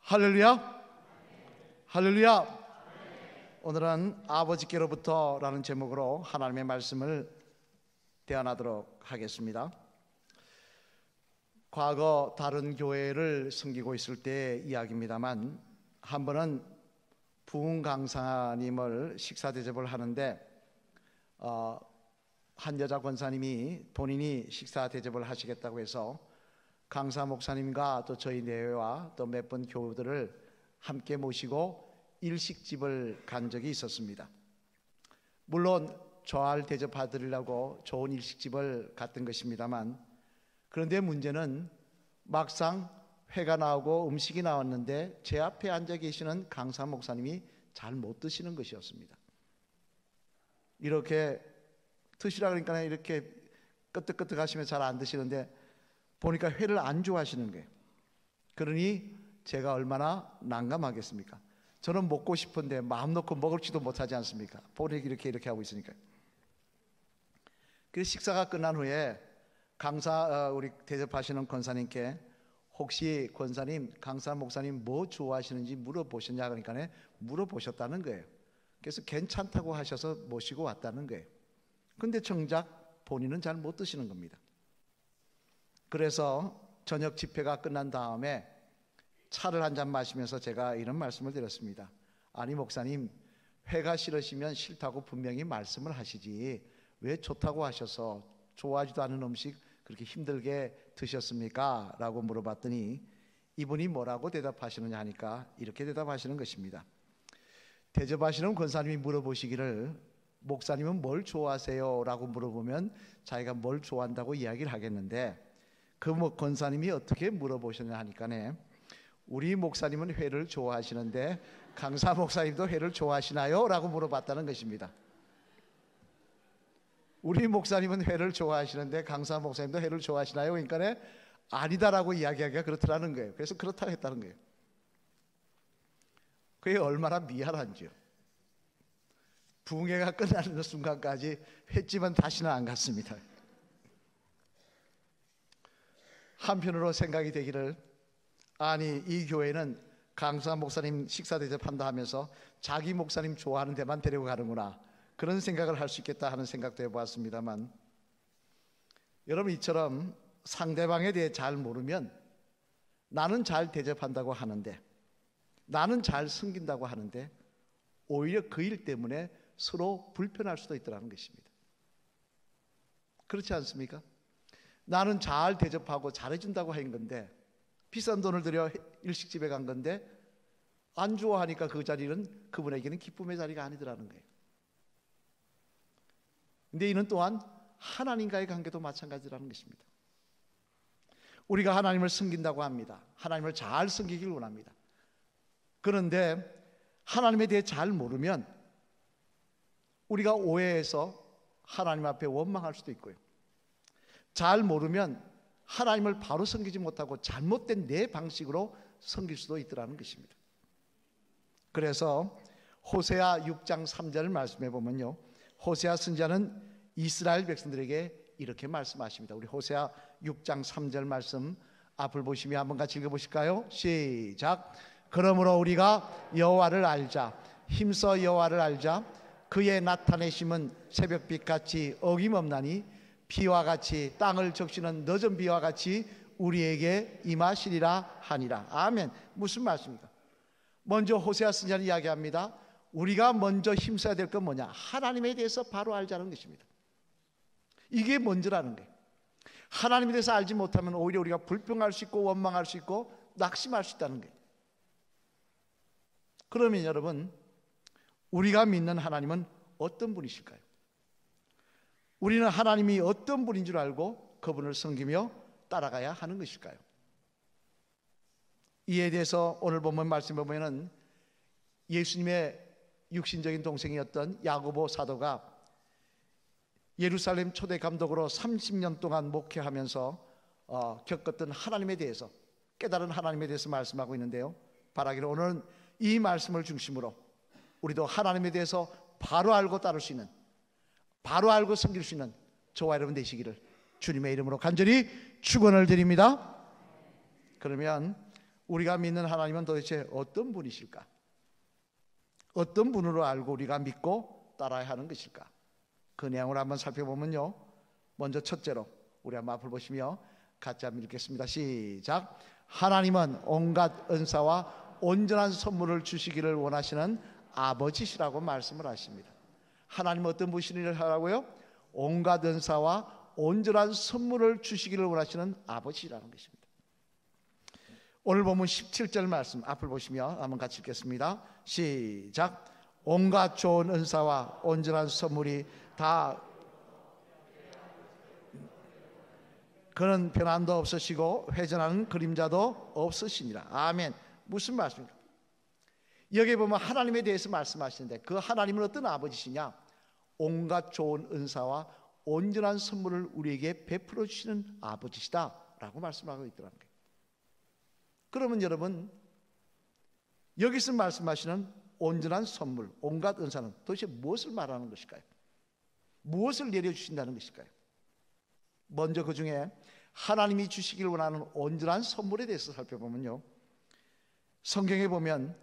할렐루야. 할렐루야. 오늘은 아버지께로부터 라는 제목으로 하나님의 말씀을 대안하도록 하겠습니다. 과거 다른 교회를 섬기고 있을 때 이야기입니다만, 한 번은 부흥 강사님을 식사 대접을 하는데 한 여자 권사님이 본인이 식사 대접을 하시겠다고 해서 강사 목사님과 또 저희 내외와 또 몇 번 교우들을 함께 모시고 일식집을 간 적이 있었습니다. 물론 저할 대접해드리려고 좋은 일식집을 갔던 것입니다만, 그런데 문제는 막상 회가 나오고 음식이 나왔는데 제 앞에 앉아 계시는 강사 목사님이 잘 못 드시는 것이었습니다. 이렇게 드시라 그러니까 이렇게 끄떡끄떡 하시면 잘 안 드시는데 보니까 회를 안 좋아하시는 거예요. 그러니 제가 얼마나 난감하겠습니까? 저는 먹고 싶은데 마음 놓고 먹을지도 못하지 않습니까? 보니 이렇게 하고 있으니까요. 그래서 식사가 끝난 후에 우리 대접하시는 권사님께 혹시 권사님, 강사 목사님 뭐 좋아하시는지 물어보셨냐 그러니까 물어보셨다는 거예요. 그래서 괜찮다고 하셔서 모시고 왔다는 거예요. 근데 정작 본인은 잘 못 드시는 겁니다. 그래서 저녁 집회가 끝난 다음에 차를 한 잔 마시면서 제가 이런 말씀을 드렸습니다. 아니 목사님, 회가 싫으시면 싫다고 분명히 말씀을 하시지 왜 좋다고 하셔서 좋아하지도 않은 음식 그렇게 힘들게 드셨습니까? 라고 물어봤더니 이분이 뭐라고 대답하시느냐 하니까 이렇게 대답하시는 것입니다. 대접하시는 권사님이 물어보시기를 목사님은 뭘 좋아하세요? 라고 물어보면 자기가 뭘 좋아한다고 이야기를 하겠는데, 그 권사님이 어떻게 물어보셨냐 하니까 우리 목사님은 회를 좋아하시는데 강사 목사님도 회를 좋아하시나요? 라고 물어봤다는 것입니다. 우리 목사님은 회를 좋아하시는데 강사 목사님도 회를 좋아하시나요? 그러니까 아니다라고 이야기하기가 그렇더라는 거예요. 그래서 그렇다고 했다는 거예요. 그게 얼마나 미안한지요. 부흥회가 끝나는 순간까지 횟집은 다시는 안 갔습니다. 한편으로 생각이 되기를, 아니 이 교회는 강사 목사님 식사 대접한다 하면서 자기 목사님 좋아하는 데만 데리고 가는구나, 그런 생각을 할 수 있겠다 하는 생각도 해보았습니다만, 여러분 이처럼 상대방에 대해 잘 모르면 나는 잘 대접한다고 하는데, 나는 잘 섬긴다고 하는데 오히려 그 일 때문에 서로 불편할 수도 있다는 것입니다. 그렇지 않습니까? 나는 잘 대접하고 잘해준다고 한 건데, 비싼 돈을 들여 일식집에 간 건데 안 좋아하니까 그 자리는 그분에게는 기쁨의 자리가 아니더라는 거예요. 근데 이는 또한 하나님과의 관계도 마찬가지라는 것입니다. 우리가 하나님을 섬긴다고 합니다. 하나님을 잘 섬기길 원합니다. 그런데 하나님에 대해 잘 모르면 우리가 오해해서 하나님 앞에 원망할 수도 있고요, 잘 모르면 하나님을 바로 섬기지 못하고 잘못된 내 방식으로 섬길 수도 있더라는 것입니다. 그래서 호세아 6장 3절 말씀해 보면요, 호세아 선지자는 이스라엘 백성들에게 이렇게 말씀하십니다. 우리 호세아 6장 3절 말씀 앞을 보시며 한번 같이 읽어보실까요? 시작. 그러므로 우리가 여호와를 알자, 힘써 여호와를 알자. 그의 나타내심은 새벽빛같이 어김없나니 비와 같이 땅을 적시는 늦은 비와 같이 우리에게 임하시리라 하니라. 아멘. 무슨 말씀입니까? 먼저 호세아 선지자는 이야기합니다. 우리가 먼저 힘써야 될 건 뭐냐? 하나님에 대해서 바로 알자는 것입니다. 이게 먼저라는 거예요. 하나님에 대해서 알지 못하면 오히려 우리가 불평할 수 있고 원망할 수 있고 낙심할 수 있다는 거예요. 그러면 여러분, 우리가 믿는 하나님은 어떤 분이실까요? 우리는 하나님이 어떤 분인 줄 알고 그분을 섬기며 따라가야 하는 것일까요? 이에 대해서 오늘 본문 말씀을 보면 예수님의 육신적인 동생이었던 야고보 사도가 예루살렘 초대 감독으로 30년 동안 목회하면서 겪었던 하나님에 대해서, 깨달은 하나님에 대해서 말씀하고 있는데요, 바라기를 오늘은 이 말씀을 중심으로 우리도 하나님에 대해서 바로 알고 따를 수 있는, 바로 알고 섬길 수 있는 저와 여러분 되시기를 주님의 이름으로 간절히 축원을 드립니다. 그러면 우리가 믿는 하나님은 도대체 어떤 분이실까? 어떤 분으로 알고 우리가 믿고 따라야 하는 것일까? 그 내용을 한번 살펴보면요, 먼저 첫째로 우리 한번 앞을 보시며 같이 한번 읽겠습니다. 시작. 하나님은 온갖 은사와 온전한 선물을 주시기를 원하시는 아버지시라고 말씀을 하십니다. 하나님은 어떤 분이시를 하라고요? 온갖 은사와 온전한 선물을 주시기를 원하시는 아버지라는 것입니다. 오늘 본문 17절 말씀 앞을 보시며 한번 같이 읽겠습니다. 시작. 온갖 좋은 은사와 온전한 선물이 다 그는 변함도 없으시고 회전하는 그림자도 없으시니라. 아멘. 무슨 말씀입니까? 여기 보면 하나님에 대해서 말씀하시는데 그 하나님은 어떤 아버지시냐? 온갖 좋은 은사와 온전한 선물을 우리에게 베풀어 주시는 아버지시다 라고 말씀하고 있더라는 거예요. 그러면 여러분, 여기서 말씀하시는 온전한 선물, 온갖 은사는 도대체 무엇을 말하는 것일까요? 무엇을 내려주신다는 것일까요? 먼저 그 중에 하나님이 주시길 원하는 온전한 선물에 대해서 살펴보면요, 성경에 보면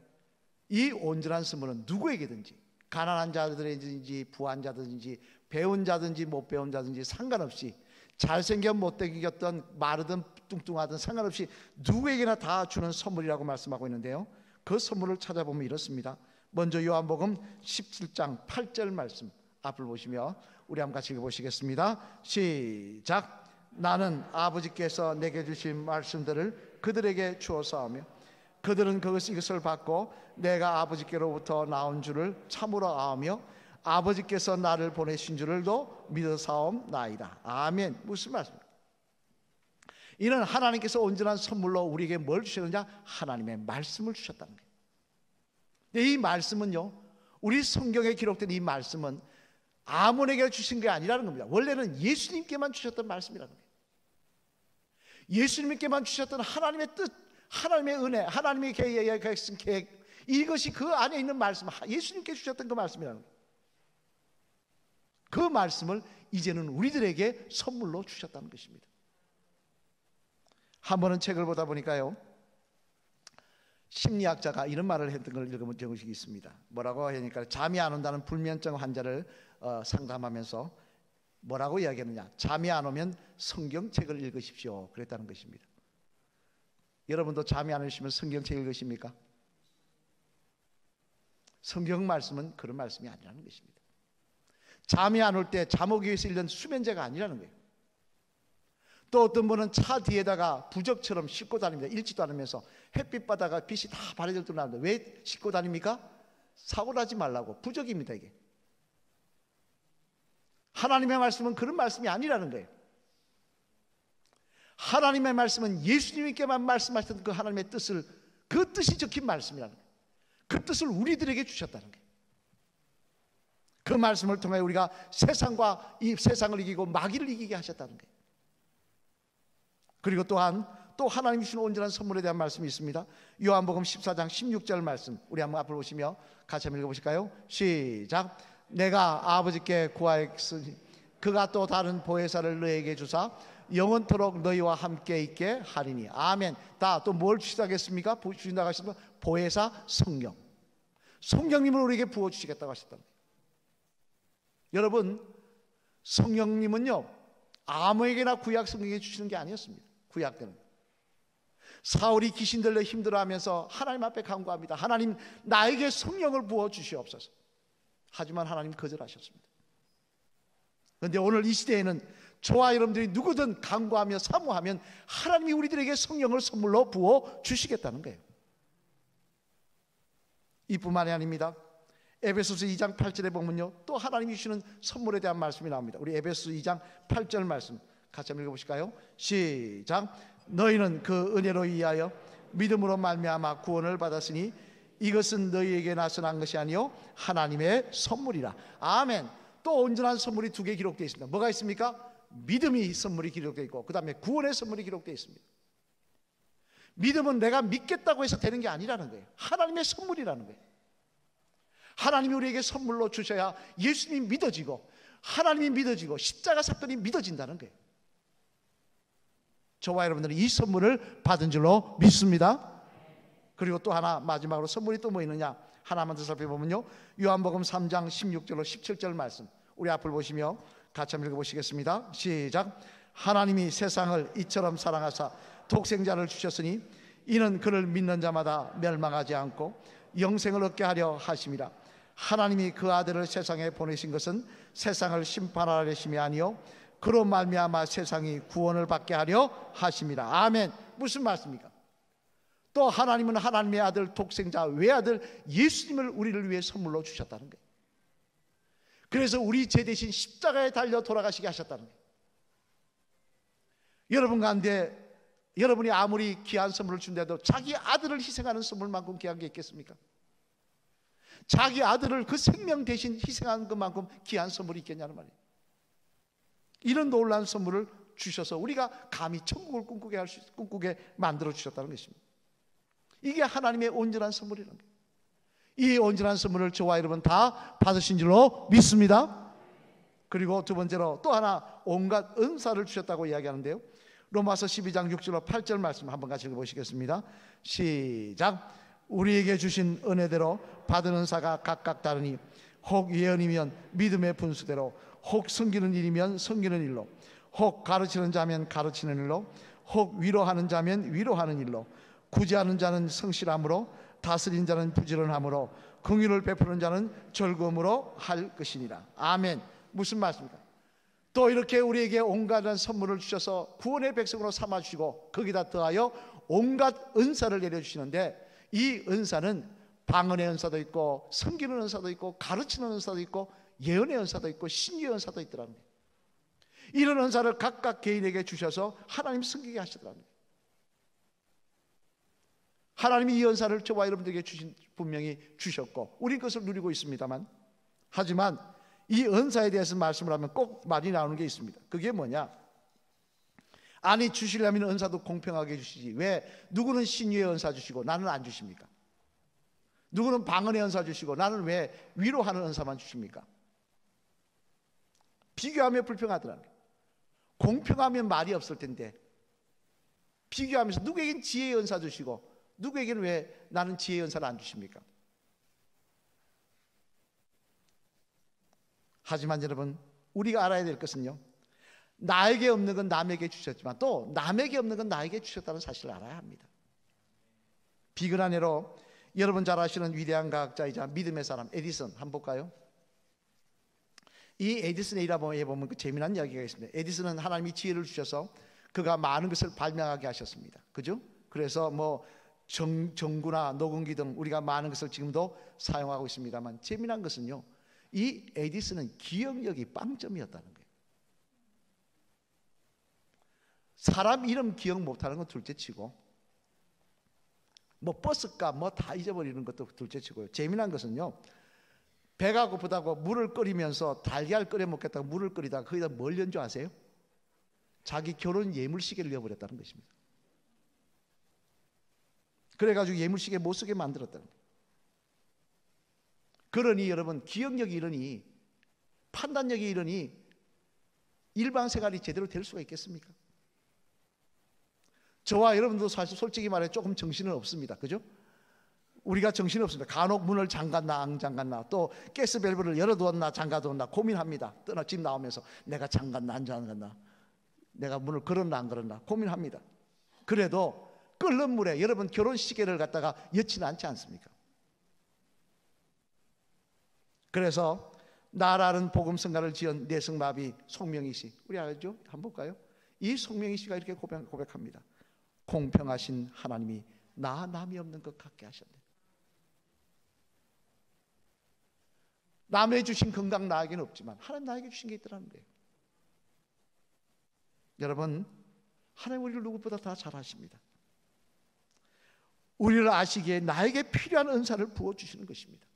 이 온전한 선물은 누구에게든지, 가난한 자들이든지 부한 자든지 배운 자든지 못 배운 자든지 상관없이, 잘생겨 못생겼던 마르든 뚱뚱하든 상관없이 누구에게나 다 주는 선물이라고 말씀하고 있는데요, 그 선물을 찾아보면 이렇습니다. 먼저 요한복음 17장 8절 말씀 앞을 보시며 우리 한번 같이 읽어보시겠습니다. 시작. 나는 아버지께서 내게 주신 말씀들을 그들에게 주어사오며 그들은 이것을 받고 내가 아버지께로부터 나온 줄을 참으로 아오며 아버지께서 나를 보내신 줄을도 믿어사옵나이다. 아멘. 무슨 말씀입니까? 이는 하나님께서 온전한 선물로 우리에게 뭘 주셨느냐? 하나님의 말씀을 주셨다는 거예요. 근데 이 말씀은요, 우리 성경에 기록된 이 말씀은 아무에게 주신 게 아니라는 겁니다. 원래는 예수님께만 주셨던 말씀이라는 거예요. 예수님께만 주셨던 하나님의 뜻, 하나님의 은혜, 하나님의 계획, 이것이 그 안에 있는 말씀, 예수님께 주셨던 그 말씀이라는 거예요. 그 말씀을 이제는 우리들에게 선물로 주셨다는 것입니다. 한 번은 책을 보다 보니까요, 심리학자가 이런 말을 했던 걸 읽어본 적이 있습니다. 뭐라고 하니까 잠이 안 온다는 불면증 환자를 상담하면서 뭐라고 이야기하느냐? 잠이 안 오면 성경책을 읽으십시오 그랬다는 것입니다. 여러분도 잠이 안 오시면 성경책 읽으십니까? 성경 말씀은 그런 말씀이 아니라는 것입니다. 잠이 안 올 때 잠 오기 위해서 읽는 수면제가 아니라는 거예요. 또 어떤 분은 차 뒤에다가 부적처럼 싣고 다닙니다. 읽지도 않으면서 햇빛 받다가 빛이 다 바래질 듯 나는데 왜 싣고 다닙니까? 사고 나지 말라고. 부적입니다 이게. 하나님의 말씀은 그런 말씀이 아니라는 거예요. 하나님의 말씀은 예수님께만 말씀하셨던 그 하나님의 뜻을, 그 뜻이 적힌 말씀이라는 거예요. 그 뜻을 우리들에게 주셨다는 거예요. 그 말씀을 통해 우리가 세상과 이 세상을 이기고 마귀를 이기게 하셨다는 거예요. 그리고 또한 또 하나님이 주신 온전한 선물에 대한 말씀이 있습니다. 요한복음 14장 16절 말씀 우리 한번 앞을 보시며 같이 한번 읽어보실까요? 시작. 내가 아버지께 구하였으니 그가 또 다른 보혜사를 너에게 주사 영원토록 너희와 함께 있게 하리니. 아멘. 다 또 뭘 주시다겠습니까? 주신다고 하셨습니다. 보혜사 성령, 성령님을 우리에게 부어주시겠다고 하셨다는 거예요. 여러분, 성령님은요 아무에게나 구약 성경에 주시는 게 아니었습니다. 구약 때는 사울이 귀신 들려 힘들어하면서 하나님 앞에 간구합니다. 하나님, 나에게 성령을 부어 주시옵소서. 하지만 하나님 거절하셨습니다. 그런데 오늘 이 시대에는 저와 여러분들이 누구든 간구하며 사모하면 하나님이 우리들에게 성령을 선물로 부어 주시겠다는 거예요. 이뿐만이 아닙니다. 에베소서 2장 8절에 보면요, 또 하나님이 주시는 선물에 대한 말씀이 나옵니다. 우리 에베소서 2장 8절 말씀 같이 한번 읽어보실까요? 시작. 너희는 그 은혜로 인하여 믿음으로 말미암아 구원을 받았으니 이것은 너희에게 나서난 것이 아니요 하나님의 선물이라. 아멘. 또 온전한 선물이 두 개 기록되어 있습니다. 뭐가 있습니까? 믿음이 선물이 기록되어 있고 그 다음에 구원의 선물이 기록되어 있습니다. 믿음은 내가 믿겠다고 해서 되는 게 아니라는 거예요. 하나님의 선물이라는 거예요. 하나님이 우리에게 선물로 주셔야 예수님이 믿어지고 하나님이 믿어지고 십자가 사건이 믿어진다는 거예요. 저와 여러분들은 이 선물을 받은 줄로 믿습니다. 그리고 또 하나 마지막으로 선물이 또 뭐 있느냐 하나만 더 살펴보면요, 요한복음 3장 16절로 17절 말씀 우리 앞을 보시며 같이 한번 읽어보시겠습니다. 시작. 하나님이 세상을 이처럼 사랑하사 독생자를 주셨으니 이는 그를 믿는 자마다 멸망하지 않고 영생을 얻게 하려 하심이라. 하나님이 그 아들을 세상에 보내신 것은 세상을 심판하려 하심이 아니요 그로 말미암아 세상이 구원을 받게 하려 하심이라. 아멘. 무슨 말씀입니까? 또 하나님은 하나님의 아들 독생자 외아들 예수님을 우리를 위해 선물로 주셨다는 거예요. 그래서 우리 죄 대신 십자가에 달려 돌아가시게 하셨다는 거예요. 여러분 가운데 여러분이 아무리 귀한 선물을 준다도 자기 아들을 희생하는 선물만큼 귀한 게 있겠습니까? 자기 아들을 그 생명 대신 희생한 것만큼 귀한 선물이 있겠냐는 말이에요. 이런 놀라운 선물을 주셔서 우리가 감히 천국을 꿈꾸게 만들어 주셨다는 것입니다. 이게 하나님의 온전한 선물이라는 거예요. 이 온전한 선물을 저와 여러분 다 받으신 줄로 믿습니다. 그리고 두 번째로 또 하나 온갖 은사를 주셨다고 이야기하는데요, 로마서 12장 6절로 8절 말씀 한번 같이 읽어보시겠습니다. 시작. 우리에게 주신 은혜대로 받은 은사가 각각 다르니 혹 예언이면 믿음의 분수대로, 혹 섬기는 일이면 섬기는 일로, 혹 가르치는 자면 가르치는 일로, 혹 위로하는 자면 위로하는 일로, 구제하는 자는 성실함으로, 다스린 자는 부지런함으로, 긍휼을 베푸는 자는 즐거움으로 할 것이니라. 아멘. 무슨 말씀입니까? 또 이렇게 우리에게 온갖 선물을 주셔서 구원의 백성으로 삼아주시고 거기다 더하여 온갖 은사를 내려주시는데, 이 은사는 방언의 은사도 있고 섬기는 은사도 있고 가르치는 은사도 있고 예언의 은사도 있고 신유의 은사도 있더라는 거예요. 이런 은사를 각각 개인에게 주셔서 하나님 섬기게 하시더라는 거예요. 하나님이 이 은사를 저와 여러분들에게 분명히 주셨고 우린 그것을 누리고 있습니다만, 하지만 이 은사에 대해서 말씀을 하면 꼭 말이 나오는 게 있습니다. 그게 뭐냐? 아니, 주시려면 은사도 공평하게 주시지 왜 누구는 신유의 은사 주시고 나는 안 주십니까? 누구는 방언의 은사 주시고 나는 왜 위로하는 은사만 주십니까? 비교하면 불평하더라는 거예요. 공평하면 말이 없을 텐데 비교하면서 누구에겐 지혜의 은사 주시고 누구에게는 왜 나는 지혜의 은사를 안 주십니까? 하지만 여러분, 우리가 알아야 될 것은요, 나에게 없는 건 남에게 주셨지만 또 남에게 없는 건 나에게 주셨다는 사실을 알아야 합니다. 비근한 예로 여러분 잘 아시는 위대한 과학자이자 믿음의 사람 에디슨 한번 볼까요? 이 에디슨의 일화에 보면 그 재미난 이야기가 있습니다. 에디슨은 하나님이 지혜를 주셔서 그가 많은 것을 발명하게 하셨습니다. 그죠? 그래서 뭐 전구나 녹음기 등 우리가 많은 것을 지금도 사용하고 있습니다만, 재미난 것은요, 이 에디슨은 기억력이 빵점이었다는 거예요. 사람 이름 기억 못하는 건 둘째치고 뭐 버스값 뭐 다 잊어버리는 것도 둘째치고요, 재미난 것은요, 배가 고프다고 물을 끓이면서 달걀 끓여 먹겠다고 물을 끓이다가 거기다 뭘 넣은 줄 아세요? 자기 결혼 예물시계를 넣어버렸다는 것입니다. 그래가지고 예물시계 못 쓰게 만들었다는 거예요. 그러니 여러분, 기억력이 이러니 판단력이 이러니 일반생활이 제대로 될 수가 있겠습니까? 저와 여러분도 사실 솔직히 말해 조금 정신은 없습니다. 그죠? 우리가 정신이 없습니다. 간혹 문을 잠갔나 안 잠갔나, 또 가스밸브를 열어두었나 잠가두었나 고민합니다. 집 나오면서 내가 잠갔나 안 잠갔나, 내가 문을 걸었나 안 걸었나 고민합니다. 그래도 끓는 물에 여러분 결혼시계를 갖다가 엿지는 않지 않습니까? 그래서 나라는 복음성가를 지은 내승마비 송명희 씨, 우리 알죠? 한번 볼까요? 이 송명희 씨가 이렇게 고백합니다. 공평하신 하나님이 나 남이 없는 것 같게 하셨네. 남의 주신 건강 나에게는 없지만 하나님 나에게 주신 게 있더라는 거예요. 여러분, 하나님 우리를 누구보다 다 잘 아십니다. 우리를 아시기에 나에게 필요한 은사를 부어주시는 것입니다.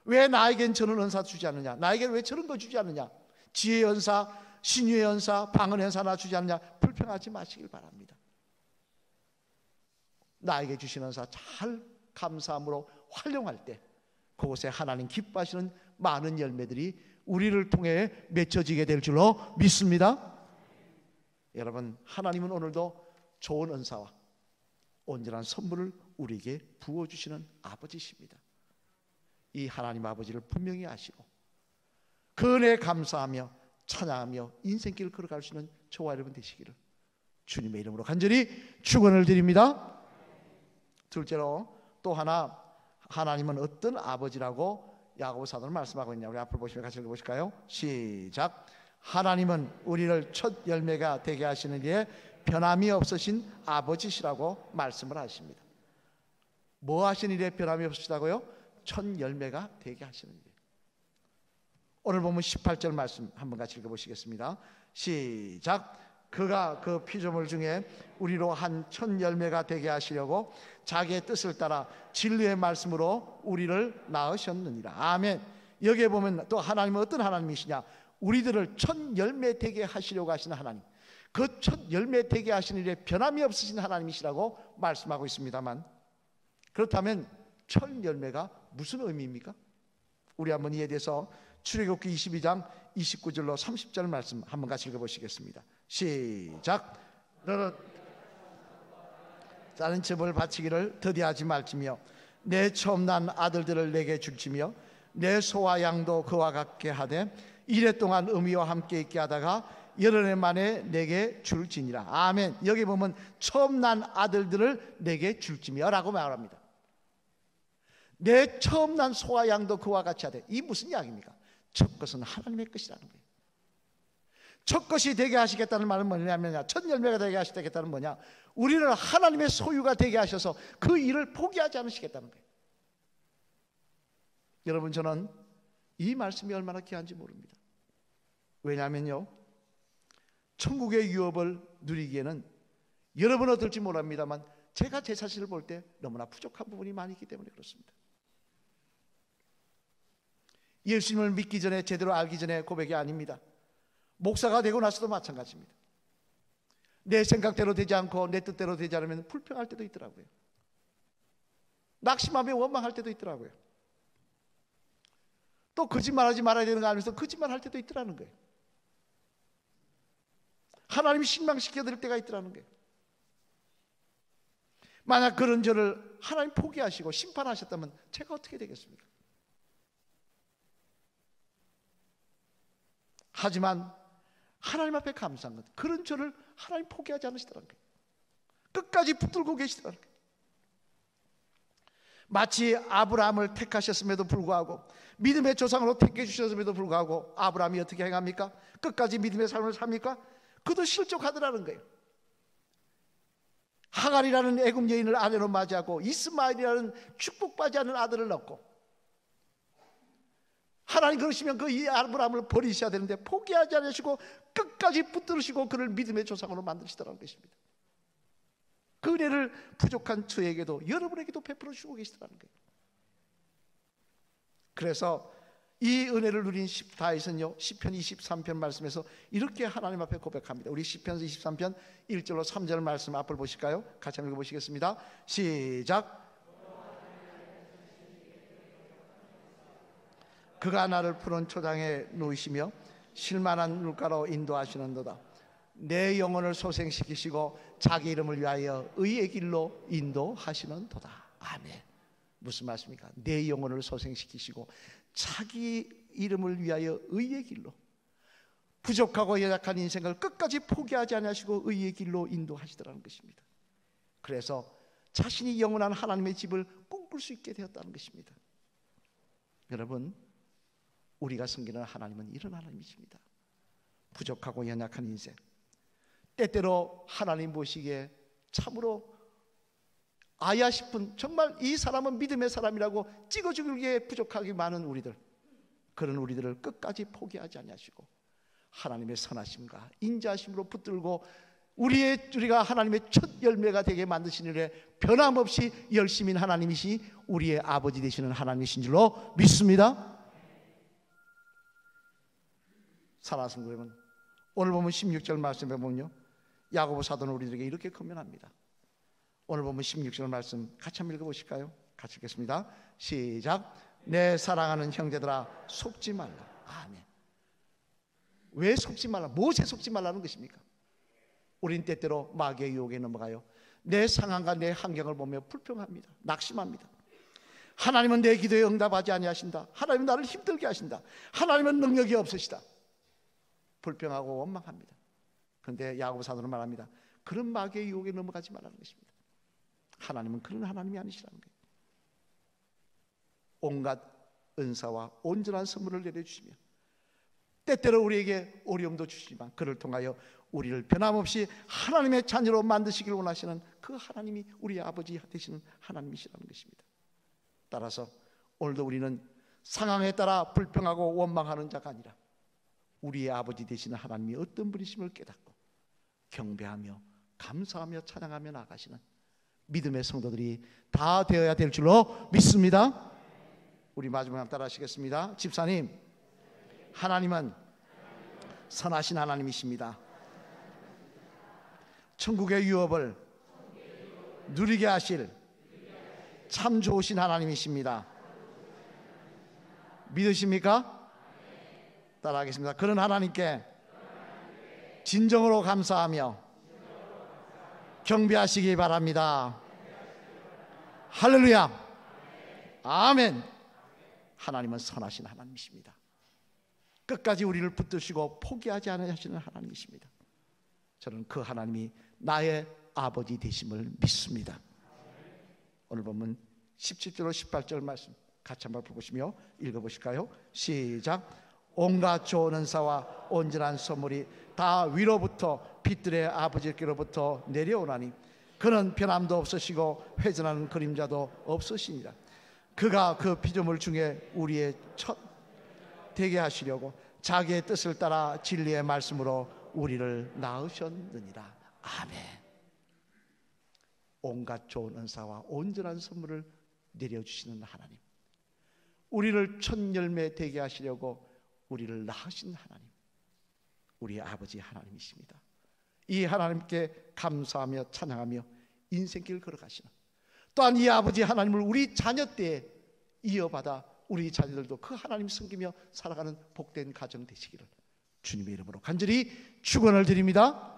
왜 나에겐 저런 은사 주지 않느냐, 나에겐 왜 저런 거 주지 않느냐, 지혜의 은사, 신유의 은사, 방언의 은사 나 주지 않느냐, 불평하지 마시길 바랍니다. 나에게 주신 은사 잘 감사함으로 활용할 때 그곳에 하나님 기뻐하시는 많은 열매들이 우리를 통해 맺혀지게 될 줄로 믿습니다. 여러분, 하나님은 오늘도 좋은 은사와 온전한 선물을 우리에게 부어주시는 아버지십니다. 이 하나님 아버지를 분명히 아시고 그 은혜에 감사하며 찬양하며 인생길을 걸어갈 수 있는 저와 여러분 되시기를 주님의 이름으로 간절히 축원을 드립니다. 둘째로 또 하나, 하나님은 어떤 아버지라고 야고보 사도는 말씀하고 있냐, 우리 앞을 보시면 같이 읽어보실까요? 시작. 하나님은 우리를 첫 열매가 되게 하시는 일에 변함이 없으신 아버지시라고 말씀을 하십니다. 뭐 하시는 일에 변함이 없으시다고요? 첫 열매가 되게 하시는 일. 오늘 보면 18절 말씀 한번 같이 읽어보시겠습니다. 시작. 그가 그 피조물 중에 우리로 한 첫 열매가 되게 하시려고 자기의 뜻을 따라 진리의 말씀으로 우리를 낳으셨느니라. 아멘. 여기에 보면 또 하나님은 어떤 하나님이시냐, 우리들을 첫 열매 되게 하시려고 하시는 하나님, 그 첫 열매 되게 하시는 일에 변함이 없으신 하나님이시라고 말씀하고 있습니다만, 그렇다면 첫 열매가 무슨 의미입니까? 우리 한번 이에 대해서 출애굽기 22장 29절로 30절 말씀 한번 같이 읽어보시겠습니다. 시작. 너는 다른 첩을 바치기를 더디하지 말지며 내 처음 난 아들들을 내게 줄지며 내 소와 양도 그와 같게 하되 이래 동안 어미와 함께 있게 하다가 여러 해 만에 내게 줄지니라. 아멘. 여기 보면 처음 난 아들들을 내게 줄지며 라고 말합니다. 내 처음 난 소와 양도 그와 같이 하되, 이 무슨 이야기입니까? 첫 것은 하나님의 것이라는 거예요. 첫 것이 되게 하시겠다는 말은 뭐냐면, 첫 열매가 되게 하시겠다는 뭐냐, 우리를 하나님의 소유가 되게 하셔서 그 일을 포기하지 않으시겠다는 거예요. 여러분, 저는 이 말씀이 얼마나 귀한지 모릅니다. 왜냐하면요, 천국의 유업을 누리기에는 여러분 어떨지 모릅니다만 제가 제 자신을 볼 때 너무나 부족한 부분이 많이 있기 때문에 그렇습니다. 예수님을 믿기 전에, 제대로 알기 전에 고백이 아닙니다. 목사가 되고 나서도 마찬가지입니다. 내 생각대로 되지 않고 내 뜻대로 되지 않으면 불평할 때도 있더라고요. 낙심하며 원망할 때도 있더라고요. 또 거짓말하지 말아야 되는 거 알면서 거짓말할 때도 있더라는 거예요. 하나님이 실망시켜드릴 때가 있더라는 거예요. 만약 그런 저를 하나님 포기하시고 심판하셨다면 제가 어떻게 되겠습니까? 하지만 하나님 앞에 감사한 것, 그런 저를 하나님 포기하지 않으시더라는 거예요. 끝까지 붙들고 계시더라는 거예요. 마치 아브라함을 택하셨음에도 불구하고, 믿음의 조상으로 택해 주셨음에도 불구하고 아브라함이 어떻게 행합니까? 끝까지 믿음의 삶을 삽니까? 그도 실족하더라는 거예요. 하갈이라는 애굽 여인을 아내로 맞이하고 이스마엘이라는 축복받지 않은 아들을 낳고, 하나님 그러시면 그 이 아브라함을 버리셔야 되는데 포기하지 않으시고 끝까지 붙들으시고 그를 믿음의 조상으로 만드시더라는 것입니다. 그 은혜를 부족한 저에게도 여러분에게도 베풀어 주고 계시더라는 거예요. 그래서 이 은혜를 누린 다윗은요, 시편 23편 말씀에서 이렇게 하나님 앞에 고백합니다. 우리 시편 23편 1절로 3절 말씀 앞을 보실까요? 같이 한번 읽어보시겠습니다. 시작. 그가 나를 푸른 초장에 놓으시며 실만한 물가로 인도하시는도다. 내 영혼을 소생시키시고 자기 이름을 위하여 의의 길로 인도하시는도다. 아멘. 무슨 말씀입니까? 내 영혼을 소생시키시고 자기 이름을 위하여 의의 길로, 부족하고 연약한 인생을 끝까지 포기하지 않으시고 의의 길로 인도하시더라는 것입니다. 그래서 자신이 영원한 하나님의 집을 꿈꿀 수 있게 되었다는 것입니다. 여러분, 우리가 섬기는 하나님은 이런 하나님이십니다. 부족하고 연약한 인생, 때때로 하나님 보시기에 참으로 아야 싶은, 정말 이 사람은 믿음의 사람이라고 찍어주기에 부족하게 많은 우리들, 그런 우리들을 끝까지 포기하지 않으시고 하나님의 선하심과 인자하심으로 붙들고 우리가 하나님의 첫 열매가 되게 만드신 일에 변함없이 열심인 하나님이시 우리의 아버지 되시는 하나님이신 줄로 믿습니다. 사랑하는 성도 여러분, 오늘 보면 16절 말씀에 보면요, 야고보 사도는 우리들에게 이렇게 권면합니다. 오늘 보면 16절 말씀 같이 한번 읽어보실까요? 같이 읽겠습니다. 시작. 내 사랑하는 형제들아 속지 말라. 아멘. 왜 속지 말라? 무엇에 속지 말라는 것입니까? 우린 때때로 마귀의 유혹에 넘어가요. 내 상황과 내 환경을 보며 불평합니다. 낙심합니다. 하나님은 내 기도에 응답하지 아니하신다. 하나님은 나를 힘들게 하신다. 하나님은 능력이 없으시다. 불평하고 원망합니다. 그런데 야고보 사도는 말합니다. 그런 마귀의 유혹에 넘어가지 말라는 것입니다. 하나님은 그런 하나님이 아니시라는 거예요. 온갖 은사와 온전한 선물을 내려주시며 때때로 우리에게 어려움도 주시지만 그를 통하여 우리를 변함없이 하나님의 자녀로 만드시길 원하시는 그 하나님이 우리의 아버지 되시는 하나님이시라는 것입니다. 따라서 오늘도 우리는 상황에 따라 불평하고 원망하는 자가 아니라 우리의 아버지 되시는 하나님이 어떤 분이심을 깨닫고 경배하며 감사하며 찬양하며 나아가시는 믿음의 성도들이 다 되어야 될 줄로 믿습니다. 우리 마지막 따라 하시겠습니다. 집사님, 하나님은 선하신 하나님이십니다. 천국의 유업을 누리게 하실 참 좋으신 하나님이십니다. 믿으십니까? 따라하겠습니다. 그런 하나님께 진정으로 감사하며 경배하시기 바랍니다. 할렐루야. 아멘. 하나님은 선하신 하나님이십니다. 끝까지 우리를 붙드시고 포기하지 않으시는 하나님이십니다. 저는 그 하나님이 나의 아버지 되심을 믿습니다. 오늘 보면 17절로 18절 말씀 같이 한번 보시며 읽어보실까요? 시작. 온갖 좋은 은사와 온전한 선물이 다 위로부터 빛들의 아버지께로부터 내려오나니 그는 변함도 없으시고 회전하는 그림자도 없으시니라. 그가 그 피조물 중에 우리의 첫 되게 하시려고 자기의 뜻을 따라 진리의 말씀으로 우리를 낳으셨느니라. 아멘. 온갖 좋은 은사와 온전한 선물을 내려주시는 하나님, 우리를 첫 열매 되게 하시려고 우리를 낳으신 하나님, 우리의 아버지 하나님이십니다. 이 하나님께 감사하며 찬양하며 인생길 걸어가시는, 또한 이 아버지 하나님을 우리 자녀 때에 이어받아 우리 자녀들도 그 하나님 섬기며 살아가는 복된 가정 되시기를 주님의 이름으로 간절히 축원을 드립니다.